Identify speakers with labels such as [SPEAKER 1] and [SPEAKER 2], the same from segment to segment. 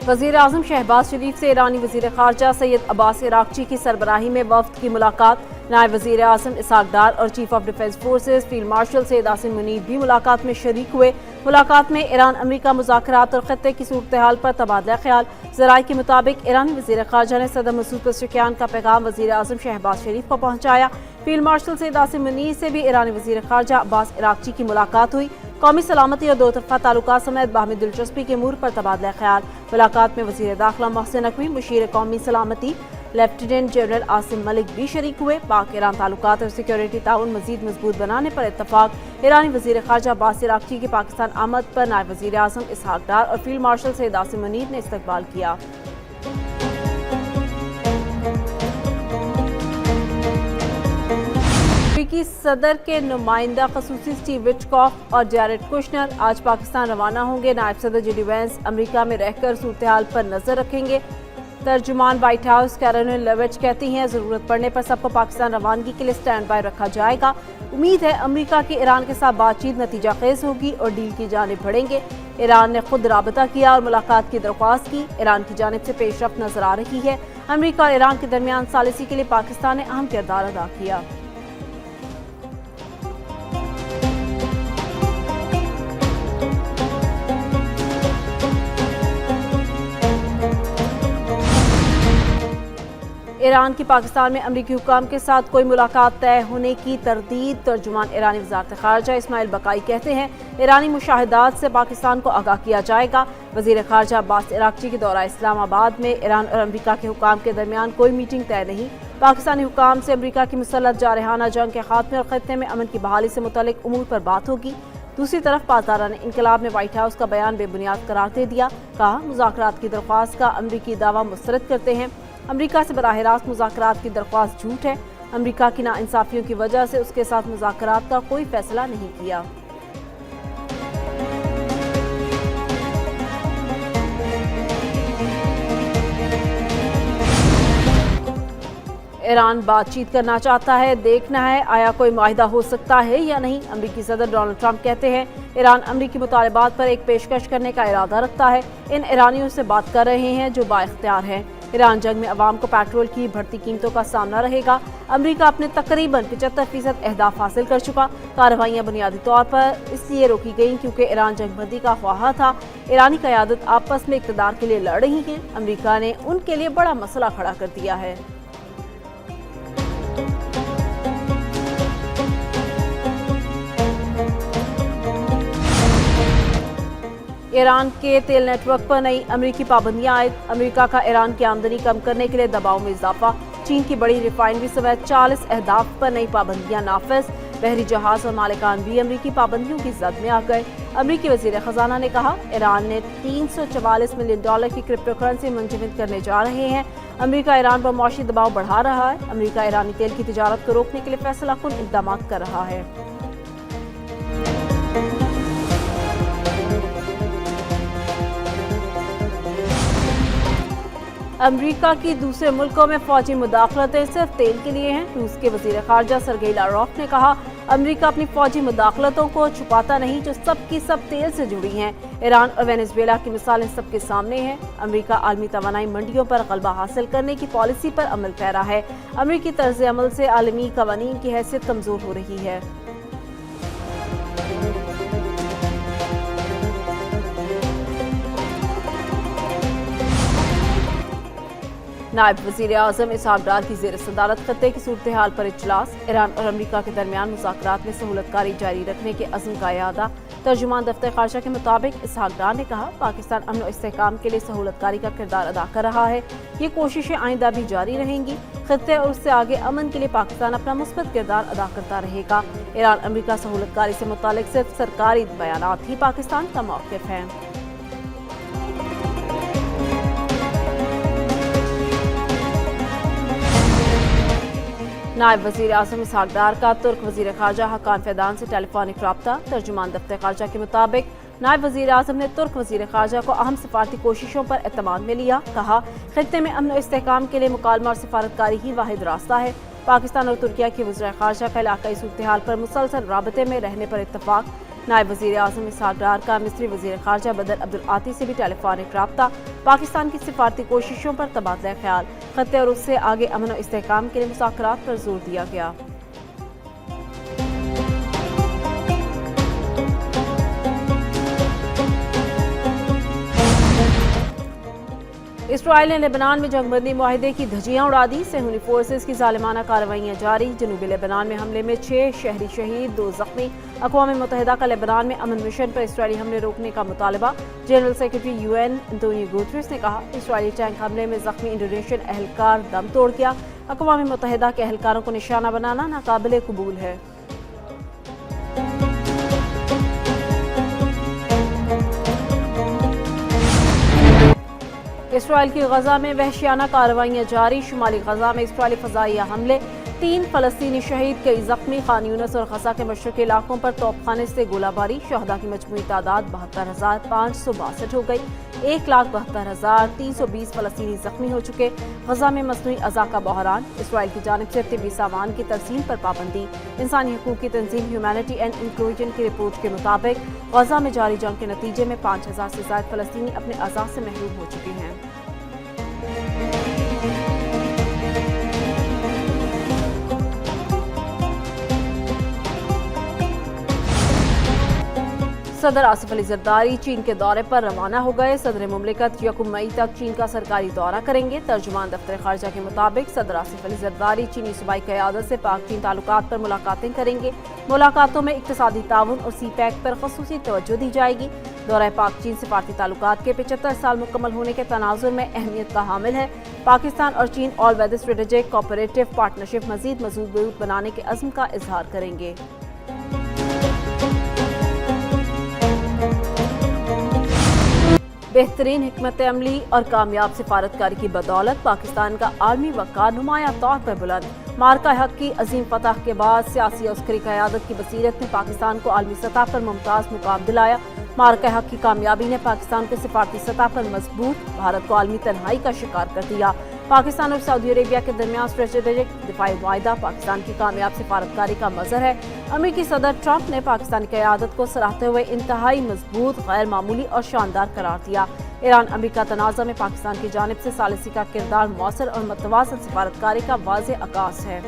[SPEAKER 1] वज़ीर आज़म शहबाज शरीफ से ईरानी वज़ीर ख़ारजा सैयद अब्बास इराक़ची की सरबराही में वफ़द की मुलाकात। नायब वज़ीर आज़म इसहाक़ डार और chief of defence forces field marshal Syed Asim Munir भी मुलाकात में शरीक हुए। मुलाकात में ईरान अमरीका मुज़ाकरात और ख़त्ते की सूरत हाल पर तबादला ख्याल। ज़राए के मुताबिक ईरानी वज़ीर ख़ारजा ने सदर मसूद पेज़ेश्कियान का पैगाम वज़ीर आज़म शहबाज शरीफ को पहुँचाया। फील्ड मार्शल सैयद आसिम मुनीर से भी ईरानी वज़ीर ख़ारजा अब्बास इराक़ची की मुलाकात हुई। कौमी सलामती और दो तरफ़ा ताल्लुकात समेत बाहमी दिलचस्पी के अमूर पर तबादला ख्याल। मुलाकात में वज़ीर दाखिला मोहसिन नकवी, मुशीर कौमी सलामती लेफ्टिनेंट जनरल आसिम मलिक भी शरीक हुए। पाक ईरान ताल्लुकात और सिक्योरिटी ताउन मज़ीद मजबूत बनाने पर इत्तफाक। ईरानी वज़ीर ख़ारजा अब्बास इराक़ची की पाकिस्तान आमद पर नायब वज़ीर आज़म इसहाक़ डार और फील्ड मार्शल सैयद आसिम मुनीर ने इस्तकबाल किया। अमेरिकी सदर के नुमाइंदा ख़ुसूसी स्टीव विटकॉफ और जैरेड कुशनर आज पाकिस्तान रवाना होंगे। नायब सदर जेडी वेंस अमेरिका में रहकर सूरत हाल पर नजर रखेंगे। तर्जुमान व्हाइट हाउस कैरोलिन लेविच कहती हैं, ज़रूरत पड़ने पर सबको पाकिस्तान रवानगी के लिए स्टैंड बाय रखा जाएगा। उम्मीद है अमेरिका की ईरान के साथ बातचीत नतीजा खेज होगी और डील की जानिब बढ़ेंगे। ईरान ने खुद राबता किया और मुलाकात की दरख्वास्त की। ईरान की जानिब से पेशरफ्त नजर आ रही है। अमेरिका और ईरान के दरमियान सालिसी के लिए पाकिस्तान ने अहम किरदार अदा किया। ईरान की पाकिस्तान में अमरीकी हुकाम के साथ कोई मुलाकात तय होने की तरदीद। तर्जुमान ईरानी वज़ारत ख़ारजा इस्माइल बकाई कहते हैं, ईरानी मुशाहिदात से पाकिस्तान को आगाह किया जाएगा। वज़ीर ख़ारजा अब्बास इराक़ची के दौरा इस्लामाबाद में ईरान और अमरीका के हुकाम के दरमियान कोई मीटिंग तय नहीं। पाकिस्तानी हुकाम से अमरीका की मुसल्लत जारहाना जंग के खात्मे और खत्ते में अमन की बहाली से मुतल्लिक़ उमूर पर बात होगी। दूसरी तरफ पासदारान इनकलाब ने व्हाइट हाउस का बयान बेबुनियाद करार दे दिया। कहा, मुज़ाकरात की दरख्वास्त का अमरीकी दावा मुस्तरद करते हैं। अमरीका से बराह रास्त मुज़ाकरात की दरख्वास्त झूठ है। अमरीका की नाइंसाफियों की वजह से उसके साथ मुज़ाकरात का कोई फैसला नहीं किया। ईरान बातचीत करना चाहता है, देखना है आया कोई मुआहिदा हो सकता है या नहीं। अमरीकी सदर डोनाल्ड ट्रंप कहते हैं, ईरान अमरीकी मुतालबात पर एक पेशकश करने का इरादा रखता है। इन ईरानियों से बात कर रहे हैं जो बाइख्तियार हैं। ईरान जंग में अवाम को पेट्रोल की बढ़ती कीमतों का सामना रहेगा। अमरीका अपने तकरीबन 75% अहदाफ हासिल कर चुका। कार्रवाइयाँ बुनियादी तौर पर इसलिए रोकी गईं क्योंकि ईरान जंगबंदी का ख्वाहा था। ईरानी क़यादत आपस में इक़्तिदार के लिए लड़ रही है। अमरीका ने उनके लिए बड़ा मसला खड़ा कर दिया है। ईरान के तेल नेटवर्क पर नई अमरीकी पाबंदियां आयद। अमरीका का ईरान की आमदनी कम करने के लिए दबाव में इजाफा। चीन की बड़ी रिफाइनरी समेत 40 अहदाफ पर नई पाबंदियां नाफिज। बहरी जहाज और मालिकान भी अमरीकी पाबंदियों की जद में आ गए। अमरीकी वजीर खजाना ने कहा, ईरान ने $344 मिलियन की क्रिप्टो करेंसी मुंजमद करने जा रहे हैं। अमरीका ईरान पर मौशी दबाव बढ़ा रहा है। अमरीका ईरानी तेल की तिजारत को रोकने के लिए फैसला कुन इक़दाम कर रहा है। अमरीका की दूसरे मुल्कों में फौजी मुदाखलतें सिर्फ तेल के लिए हैं। रूस के वज़ीर ख़ारजा सरगेई लारोफ ने कहा, अमरीका अपनी फौजी मुदाखलतों को छुपाता नहीं जो सब की सब तेल से जुड़ी हैं। ईरान और वेनेजुएला की मिसालें सबके सामने हैं। अमरीका आलमी तवानाई मंडियों पर गलबा हासिल करने की पॉलिसी पर अमल पैरा है। अमरीकी तर्ज अमल से आलमी कवानीन की हैसियत कमज़ोर हो रही है। नायब वज़ीर आज़म इसहाक़ डार की ज़ेर सदारत खत्ते की सूरत हाल पर इजलास। ईरान और अमरीका के दरमियान मुज़ाकरात में सहूलतकारी जारी रखने के अज़्म का इआदा। तर्जुमान दफ्तर ख़ारजा के मुताबिक इसहाक़ डार ने कहा, पाकिस्तान अमन और इस्तेहकाम के लिए सहूलतकारी का किरदार अदा कर रहा है। ये कोशिशें आइंदा भी जारी रहेंगी। खत्ते और उससे आगे अमन के लिए पाकिस्तान अपना मुस्बत किरदार अदा करता रहेगा। ईरान अमरीका सहूलतकारी से मुतालिक सिर्फ सरकारी बयानात ही पाकिस्तान का मौक़िफ़ है। नायब वज़ीर आज़म इसहाक़ डार का तुर्क वज़ीर ख़ारजा हकान फ़ैदान से टेलीफोनिक रब्ता। तर्जुमान दफ्तर ख़ारजा के मुताबिक नायब वज़ीर आज़म ने तुर्क वज़ीर ख़ारजा को अहम सफारती कोशिशों पर एतमाद में लिया। कहा, खित्ते में अमन और इस्तेहकाम के लिए मुकालमा और सफारतकारी ही वाहिद रास्ता है। पाकिस्तान और तुर्किया की वज़ीर ख़ारजा का इलाक़ाई सूरत हाल पर मुसलसल राबते में रहने पर इत्तफ़ाक़। नायब वज़ीर आज़म इसहाक डार का मिस्री वज़ीर ख़ारजा बदर अब्दुल आती से भी टेलीफोनिक राब्ता, पाकिस्तान की सिफारती कोशिशों पर तबादला ख्याल, खत्ते और उससे आगे अमन और इस्तेहकाम के लिए मुज़ाकरात पर जोर दिया गया। इसराइल ने लेबनान में जंगबंदी मुआहिदे की धज्जियां उड़ा दी। सेहूनी फोर्सेस की जालिमाना कार्रवाइयां जारी। जनूबी लेबनान में हमले में 6 शहरी शहीद, 2 जख्मी। अक़वाम मुत्तहिदा का लेबनान में अमन मिशन पर इसराइली हमले रोकने का मुतालबा। General secretary UN Antonio Guterres ने कहा, इसराइली टैंक हमले में जख्मी इंडोनेशियन अहलकार दम तोड़ गया। अक़वाम मुत्तहिदा के अहलकारों को निशाना बनाना नाकाबिले कबूल है। इसराइल की गजा में वहशियाना कार्रवाइयां जारी। शुमाली गजा में इसराइली फजाइया हमले, 3 फलस्तीनी शहीद, कई जख्मी। खान यूनिस और गजा के मशरक़ी इलाकों पर तोपखाने से गोलाबारी। शहदा की मजमूई तादाद 72,562 हो गई। 1,72,320 फलस्तीनी जख्मी हो चुके। गजा में मसनूई अज़ा का बहरान। इसराइल की जानिब से तिब्बी सामान की तरसील पर पाबंदी। इंसानी हकूक़ की तंजीम ह्यूमैनिटी एंड इंक्लूजन की रिपोर्ट के मुताबिक गजा में जारी जंग के नतीजे में 5,000 से ज़ायद फलस्तीनी अपने अज़ा से महरूम हो चुके हैं। सदर आसिफ अली जरदारी चीन के दौरे पर रवाना हो गए। सदर मुमलिकत 1 मई तक चीन का सरकारी दौरा करेंगे। तर्जुमान दफ्तर खारजा के मुताबिक सदर आसिफ अली जरदारी चीनी सूबाई क़यादत से पाक चीन ताल्लुकात पर मुलाकातें करेंगे। मुलाकातों में इक्तिसादी ताउन और CPEC पर ख़ुसूसी तवज्जो दी जाएगी। दौरा पाक चीन सिफारती ताल्लुकात के 75 साल मुकम्मल होने के तनाजुर में अहमियत का हामिल है। पाकिस्तान और चीन all weather strategic cooperative partnership मज़ीद मजबूत बनाने के अज़्म का इजहार करेंगे। बेहतरीन हिकमत अमली और कामयाब सिफारतकारी की बदौलत पाकिस्तान का आर्मी वक़ार नुमायां तौर पर बुलंद। मार्का हक की अजीम फतह के बाद सियासी और अस्करी क़यादत की बसीरत ने पाकिस्तान को आलमी सतह पर मुमताज़ मुकाम दिलाया। मार्का हक की कामयाबी ने पाकिस्तान को सिफारती सतह पर मजबूत, भारत को आलमी तन्हाई का शिकार कर दिया। पाकिस्तान और सऊदी अरेबिया के दरमियान स्ट्रेटेजिक दिफाई मुआहिदा पाकिस्तान की कामयाब सिफारतकारी का मज़हर है। अमेरिकी सदर ट्रंप ने पाकिस्तान की क़यादत को सराहते हुए इंतहाई मजबूत, गैर मामूली और शानदार करार दिया। ईरान अमेरिका तनाज़ा में पाकिस्तान की जानिब से सालिसी का किरदार मौसर और मतवाज़न सिफारतकारी का वाज़ेह अक्कास है।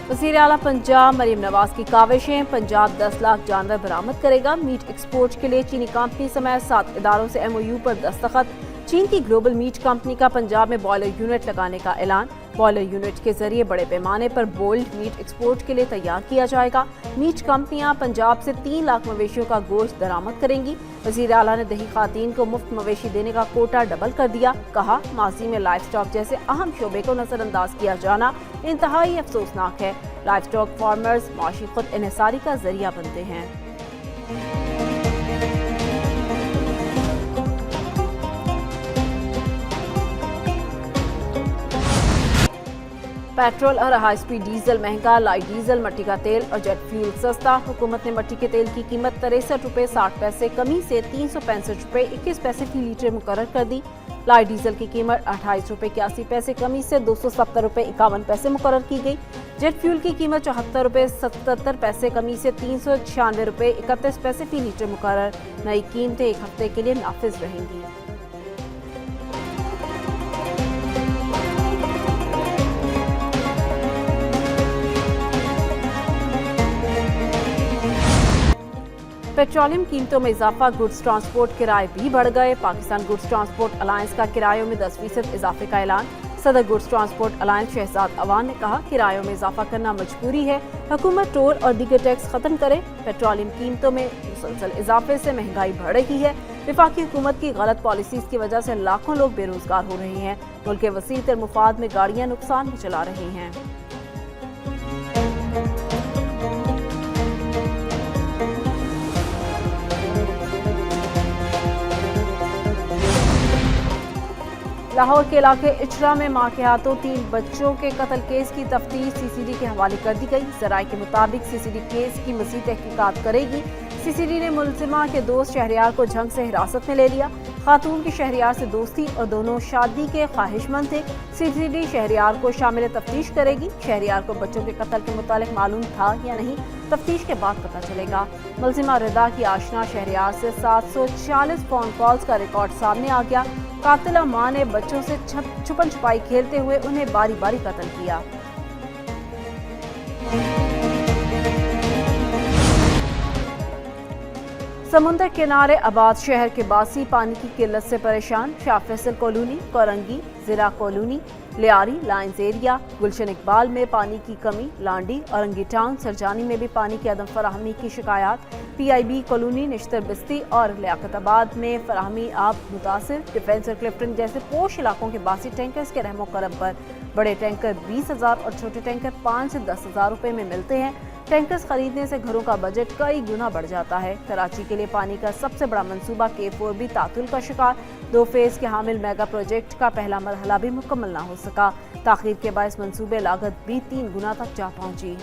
[SPEAKER 1] वज़ीर आला पंजाब मरीम नवाज की काविशें। पंजाब 10 लाख जानवर बरामद करेगा। मीट एक्सपोर्ट के लिए चीनी कंपनी समेत 7 इदारों से MOU पर दस्तखत। चीन की ग्लोबल मीट कंपनी का पंजाब में बॉयलर यूनिट लगाने का ऐलान। बॉयलर यूनिट के जरिए बड़े पैमाने पर बोल्ड मीट एक्सपोर्ट के लिए तैयार किया जाएगा। मीट कंपनियां पंजाब से 3 लाख मवेशियों का गोश्त दरामद करेंगी। वज़ीर आला ने दही खातीन को मुफ्त मवेशी देने का कोटा डबल कर दिया। कहा, माजी में लाइफ स्टॉक जैसे अहम शोबे को नजरअंदाज किया जाना इंतहाई अफसोसनाक है। लाइफ स्टॉक फार्मर्स माशी खुद इन्हिसारी का जरिया बनते हैं। पेट्रोल और हाई स्पीड डीजल महंगा, लाइट डीजल, मट्टी का तेल और जेट फ्यूल सस्ता। हुकूमत ने मट्टी के तेल की कीमत 63 रुपये 60 पैसे कमी से 365 रुपये 21 पैसे फी लीटर मुकर्रर कर दी। लाइट डीजल की कीमत 28 रुपये 81 पैसे कमी से 270 रुपये 51 पैसे मुकर्रर की गई। जेट फ्यूल की कीमत 74 रुपये 77 पैसे कमी से 396 रुपये 31 पैसे फी लीटर मुकर्रर। नई कीमतें 1 हफ्ते के लिए नाफिज रहेंगी। पेट्रोलियम कीमतों में इजाफा, गुड्स ट्रांसपोर्ट किराए भी बढ़ गए। पाकिस्तान गुड्स ट्रांसपोर्ट अलायंस का किरायों में 10% इजाफे का ऐलान। सदर goods transport alliance Shahzad Awan ने कहा, किरायों में इजाफा करना मजबूरी है, हुकूमत टोल और दीगर टैक्स खत्म करे। पेट्रोलियम कीमतों में मुसलसल इजाफे से महंगाई बढ़ रही है। वफाकी हुकूमत की गलत पॉलिसीज की वजह से लाखों लोग बेरोजगार हो रहे हैं। मुल्क के वसील तर मुफाद में गाड़ियां नुकसान में चला रही हैं। लाहौर के इलाके इचरा में मां के हाथों 3 बच्चों के कत्ल केस की तफ्तीश CCD के हवाले कर दी गई। ज़राए के मुताबिक CCD केस की मज़ीद तहकीकात करेगी। CCD ने मुलजिमा के दोस्त शहरियार को झंग से हिरासत में ले लिया। खातून की शहरियार से दोस्ती और दोनों शादी के ख्वाहिशमंद थे। CCD शहरियार को शामिल तफ्तीश करेगी। शहरियार को बच्चों के कत्ल के मुतालिक मालूम था या नहीं, तफ्तीश के बाद पता चलेगा। मुलजिमा रिदा की आशना शहरियार से 740 फोन कॉल्स का रिकॉर्ड सामने आ गया। कातिला मां ने बच्चों से छुपन छुपाई खेलते हुए उन्हें बारी बारी कत्ल किया। समुंदर किनारे आबाद शहर के बासी पानी की किल्लत से परेशान। शाह फैसल कॉलोनी, कोरंगी, जिरा कॉलोनी, लियारी, लाइन्स एरिया, गुलशन इकबाल में पानी की कमी, लांडी, औरंगी टाउन, सरजानी में भी पानी की अदम फराहमी की शिकायत। PIB कॉलोनी, निश्तर बस्ती और लियाकताबाद में फराहमी आप मुतासिर। डिफेंस और क्लिफ्टन जैसे पोश इलाकों के बासी टैंकर्स के रहमो करम पर बड़े टैंकर 20,000 और छोटे टैंकर 5 से 10,000 रुपए में मिलते हैं। टैंकर्स खरीदने से घरों का बजट कई गुना बढ़ जाता है। कराची के लिए पानी का सबसे बड़ा मंसूबा K4 भी तातुल का शिकार। 2 फेज के हामिल मेगा प्रोजेक्ट का पहला मरहला भी मुकम्मल ना हो सका। ताखीर के बायस मंसूबे लागत भी 3 गुना तक जा पहुंची।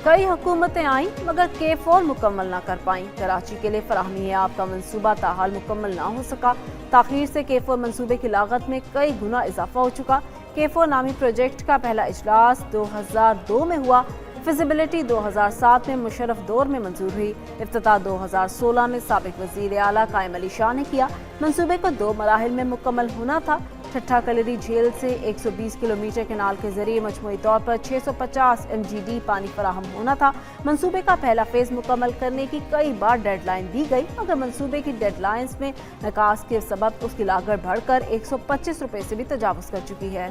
[SPEAKER 1] कई हुकूमतें आईं मगर K4 मुकम्मल ना कर पाईं। कराची के लिए फराहमी आपका मंसूबा ताहाल मुकम्मल ना हो सका। ताखीर से K4 मंसूबे की लागत में कई गुना इजाफा हो चुका। K4 नामी प्रोजेक्ट का पहला इजलास 2002 में हुआ। फिजिबिलिटी 2007 में मुशर्रफ दौर में मंजूर हुई। इफ्तिताह 2016 में साबिक वजीर आला कायम अली शाह ने किया। मंसूबे को 2 मराहिल में मुकम्मल होना था। ठट्ठा कलरी झील से 120 किलोमीटर कैनाल के जरिए मजमूई तौर पर 650 MGD पानी फराहम होना था। मंसूबे का पहला फेज मुकम्मल करने की कई बार डेडलाइन दी गई मगर मंसूबे की डेडलाइंस में नकास के सबब उसकी लागत बढ़कर 125 रुपए से भी तजावुज कर चुकी है।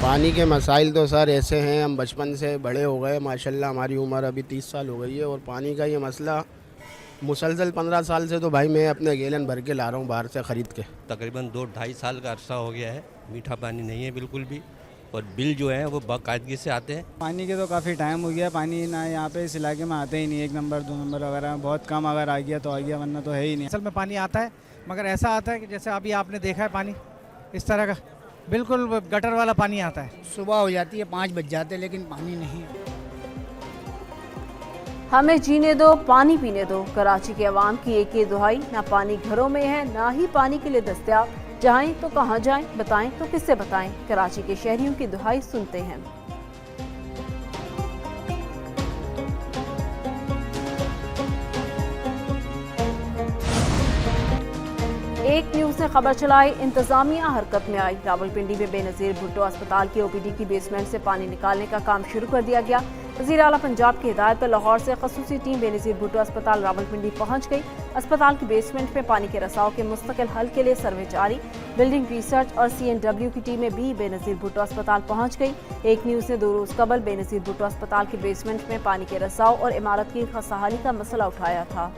[SPEAKER 2] पानी के मसाइल तो सर ऐसे हैं, हम बचपन से बड़े हो गए माशाल्लाह, हमारी उम्र अभी 30 साल हो गई है और पानी का ये मसला मुसलसल 15 साल से तो भाई मैं अपने गैलन भर के ला रहा हूँ बाहर से ख़रीद के।
[SPEAKER 3] तकरीबन 2-2.5 साल का अरसा हो गया है, मीठा पानी नहीं है बिल्कुल भी और बिल जो है वो बाकायदगी से आते हैं।
[SPEAKER 4] पानी के तो काफ़ी टाइम हो गया, पानी ना यहाँ पे इस इलाके में आते ही नहीं। 1 नंबर 2 नंबर वगैरह बहुत कम, अगर आ गया तो आ गया वरना तो है ही नहीं।
[SPEAKER 5] असल में पानी आता है मगर ऐसा आता है कि जैसे अभी आपने देखा है पानी इस तरह का बिल्कुल गटर वाला पानी आता है।
[SPEAKER 6] सुबह हो जाती है 5 बज जाते लेकिन पानी नहीं है।
[SPEAKER 1] हमें जीने दो, पानी पीने दो। कराची के अवाम की एक ही दुहाई, ना पानी घरों में है ना ही पानी के लिए दस्तयाब। जाएं तो कहाँ जाएं, बताएं तो किससे बताएं। कराची के शहरियों की दुहाई सुनते हैं। एक न्यूज़ ने खबर चलाई, इंतजामिया हरकत में आई। रावलपिंडी में बेनज़ीर भुट्टो अस्पताल की OPD की बेसमेंट से पानी निकालने का काम शुरू कर दिया गया। वज़ीर आला पंजाब की हिदायत पर लाहौर से खसूसी टीम बेनज़ीर भुट्टो अस्पताल रावलपिंडी पहुंच गई। अस्पताल की बेसमेंट में पानी के रसाव के मुस्तकिल हल के लिए सर्वे जारी। बिल्डिंग रिसर्च और CNW की टीमें भी बेनज़ीर भुट्टो अस्पताल पहुंच गई। एक न्यूज़ ने 2 रोज़ कबल बेनज़ीर भुट्टो अस्पताल की बेसमेंट में पानी के रसाव और इमारत की खस्ताहाली का मसला उठाया था।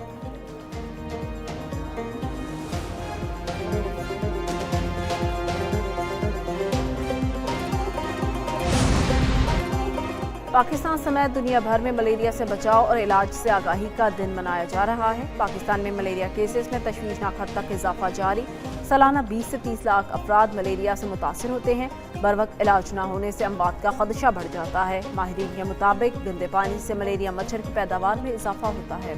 [SPEAKER 1] पाकिस्तान समेत दुनिया भर में मलेरिया से बचाव और इलाज से आगाही का दिन मनाया जा रहा है। पाकिस्तान में मलेरिया केसेस में तशवीशनाक हद तक इजाफा जारी। सालाना 20 से 30 लाख अफराद मलेरिया से मुतासर होते हैं। बर वक्त इलाज न होने से अमवात का खदशा बढ़ जाता है। माहिरीन के मुताबिक गंदे पानी से मलेरिया मच्छर की पैदावार में इजाफा होता है।